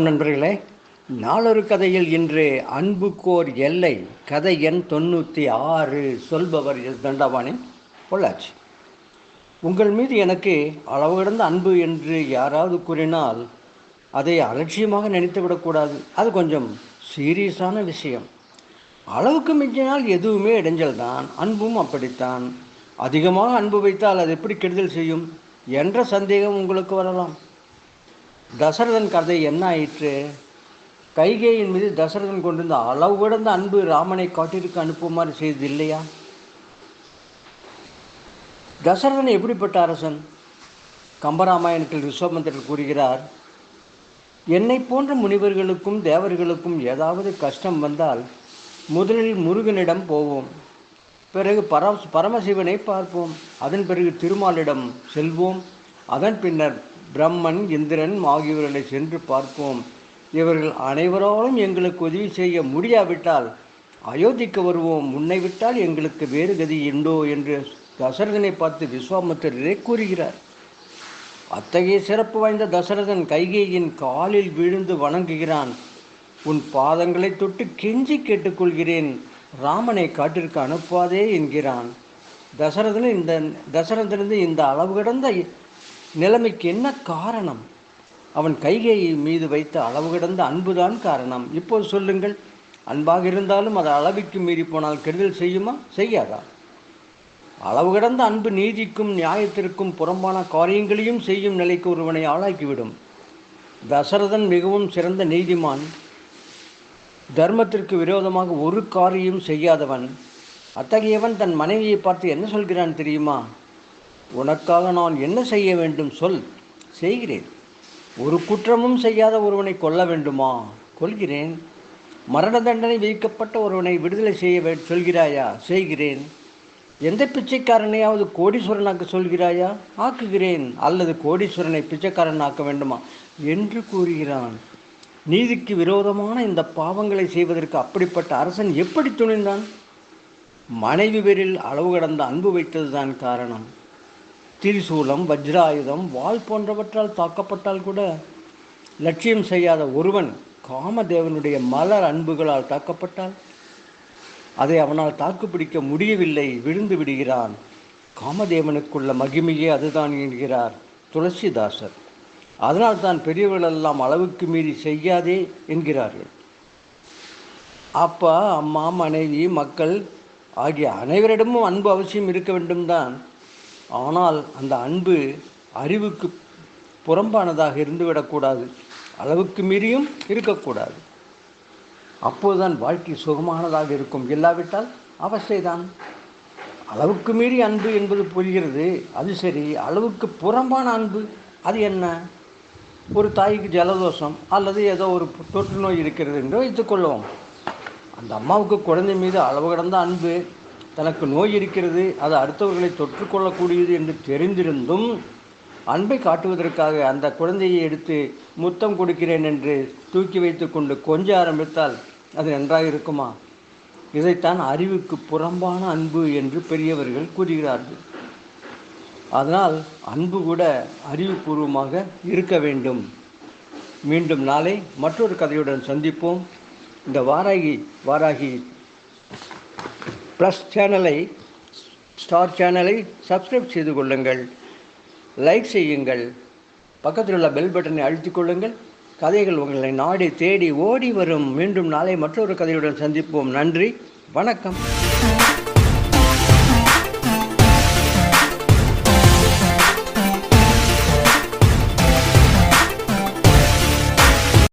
நண்பர்களே, நாளொரு கதையில் இன்று அன்புக்கோர் எல்லை, கதை எண் 96. சொல்பவர் எஸ் தண்டபாணி, பொள்ளாச்சி. உங்கள் மீது எனக்கு அளவு கடந்த அன்பு என்று யாராவது கூறினால் அதை அலட்சியமாக நினைத்துவிடக்கூடாது. அது கொஞ்சம் சீரியஸான விஷயம். அளவுக்கு மிஞ்சினால் எதுவுமே இடைஞ்சல் தான். அன்பும் அப்படித்தான். அதிகமாக அன்பு வைத்தால் அது எப்படி கெடுதல் செய்யும் என்ற சந்தேகம் உங்களுக்கு வரலாம். தசரதன் கதை என்ன ஆயிற்று? கைகேயின் மீது தசரதன் கொண்டிருந்த அளவு கடந்த அன்பு ராமனை காட்டிற்கு அனுப்புமாறு செய்தது இல்லையா? தசரதன் எப்படிப்பட்ட அரசன்? கம்பராமாயணத்தில் விஸ்வாமித்திரர் கூறுகிறார், என்னை போன்ற முனிவர்களுக்கும் தேவர்களுக்கும் ஏதாவது கஷ்டம் வந்தால் முதலில் முருகனிடம் போவோம், பிறகு பரமசிவனை பார்ப்போம், அதன் பிறகு திருமாலிடம் செல்வோம், அதன் பின்னர் பிரம்மன் இந்திரன் ஆகியவர்களை சென்று பார்ப்போம். இவர்கள் அனைவராலும் எங்களுக்கு உதவி செய்ய முடியாவிட்டால் அயோத்திக்கு வருவோம், முன்னை விட்டால் எங்களுக்கு வேறு கதி உண்டோ என்று தசரதனை பார்த்து விஸ்வாமித்திரரே கூறுகிறார். அத்தகைய சிறப்பு வாய்ந்த தசரதன் கைகேயின் காலில் விழுந்து வணங்குகிறான். உன் பாதங்களை தொட்டு கெஞ்சி கேட்டுக்கொள்கிறேன், ராமனை காட்டிற்கு அனுப்பாதே என்கிறான். தசரதனிருந்து இந்த அளவு கடந்த நிலைமைக்கு என்ன காரணம்? அவன் கைகேயி மீது வைத்த அளவு கடந்த அன்புதான் காரணம். இப்போது சொல்லுங்கள், அன்பாக இருந்தாலும் அது அளவுக்கு மீறி போனால் கெடுதல் செய்யுமா, செய்யாதா? அளவு கடந்த அன்பு நீதிக்கும் நியாயத்திற்கும் புறம்பான காரியங்களையும் செய்யும் நிலைக்கு ஒருவனை ஆளாக்கிவிடும். தசரதன் மிகவும் சிறந்த நீதிமான், தர்மத்திற்கு விரோதமாக ஒரு காரியம் செய்யாதவன். அத்தகையவன் தன் மனைவியை பார்த்து என்ன சொல்கிறான் தெரியுமா? உனக்காக நான் என்ன செய்ய வேண்டும் சொல், செய்கிறேன். ஒரு குற்றமும் செய்யாத ஒருவனை கொல்ல வேண்டுமா? கொல்கிறேன். மரண தண்டனை விதிக்கப்பட்ட ஒருவனை விடுதலை செய்ய சொல்கிறாயா? செய்கிறேன். எந்த பிச்சைக்காரனையாவது கோடீஸ்வரனாக்க சொல்கிறாயா? ஆக்குகிறேன். அல்லது கோடீஸ்வரனை பிச்சைக்காரன் ஆக்க வேண்டுமா என்று கூறுகிறான். நீதிக்கு விரோதமான இந்த பாவங்களை செய்வதற்கு அப்படிப்பட்ட அரசன் எப்படி துணிந்தான்? மனைவி பேரில் அளவு கடந்த அன்பு வைத்ததுதான் காரணம். திரிசூலம், வஜ்ராயுதம், வாள் போன்றவற்றால் தாக்கப்பட்டால் கூட லட்சியம் செய்யாத ஒருவன் காமதேவனுடைய மலர் அன்புகளால் தாக்கப்பட்டால் அதை அவனால் தாக்குப்பிடிக்க முடியவில்லை, விழுந்து விடுகிறான். காமதேவனுக்குள்ள மகிமையே அதுதான் என்கிறார் துளசிதாசர். அதனால் தான் பெரியவர்களெல்லாம் அளவுக்கு மீறி செய்யாதே என்கிறார்கள். அப்பா, அம்மா, மனைவி, மக்கள் ஆகிய அனைவரிடமும் அன்பு அவசியம் இருக்க வேண்டும் தான். ஆனால் அந்த அன்பு அறிவுக்கு புறம்பானதாக இருந்துவிடக்கூடாது, அளவுக்கு மீறியும் இருக்கக்கூடாது. அப்போதுதான் வாழ்க்கை சுகமானதாக இருக்கும். இல்லாவிட்டால் அவஸ்தைதான். அளவுக்கு மீறி அன்பு என்பது புரிகிறது, அது சரி. அளவுக்கு புறம்பான அன்பு அது என்ன? ஒரு தாய்க்கு ஜலதோஷம் அல்லது ஏதோ ஒரு தொற்று நோய் இருக்கிறது என்று வைத்துக்கொள்வோம். அந்த அம்மாவுக்கு குழந்தை மீது அளவு கடந்த அன்பு, தனக்கு நோய் இருக்கிறது, அது அடுத்தவர்களை தொற்றுக்கொள்ளக்கூடியது என்று தெரிந்திருந்தும் அன்பை காட்டுவதற்காக அந்த குழந்தையை எடுத்து முத்தம் கொடுக்கிறேன் என்று தூக்கி வைத்து கொண்டு கொஞ்ச ஆரம்பித்தால் அது நன்றாக இருக்குமா? இதைத்தான் அறிவுக்கு புறம்பான அன்பு என்று பெரியவர்கள் கூறுகிறார்கள். அதனால் அன்பு கூட அறிவுபூர்வமாக இருக்க வேண்டும். மீண்டும் நாளை மற்றொரு கதையுடன் சந்திப்போம். இந்த வாராகி ப்ளஸ் சேனலை, ஸ்டார் சேனலை சப்ஸ்கிரைப் செய்து கொள்ளுங்கள், லைக் செய்யுங்கள், பக்கத்தில் உள்ள பெல் பட்டனை அழுத்திக் கொள்ளுங்கள். கதைகள் உங்களை நாடி தேடி ஓடி வரும். மீண்டும் நாளை மற்றொரு கதையுடன் சந்திப்போம். நன்றி, வணக்கம்.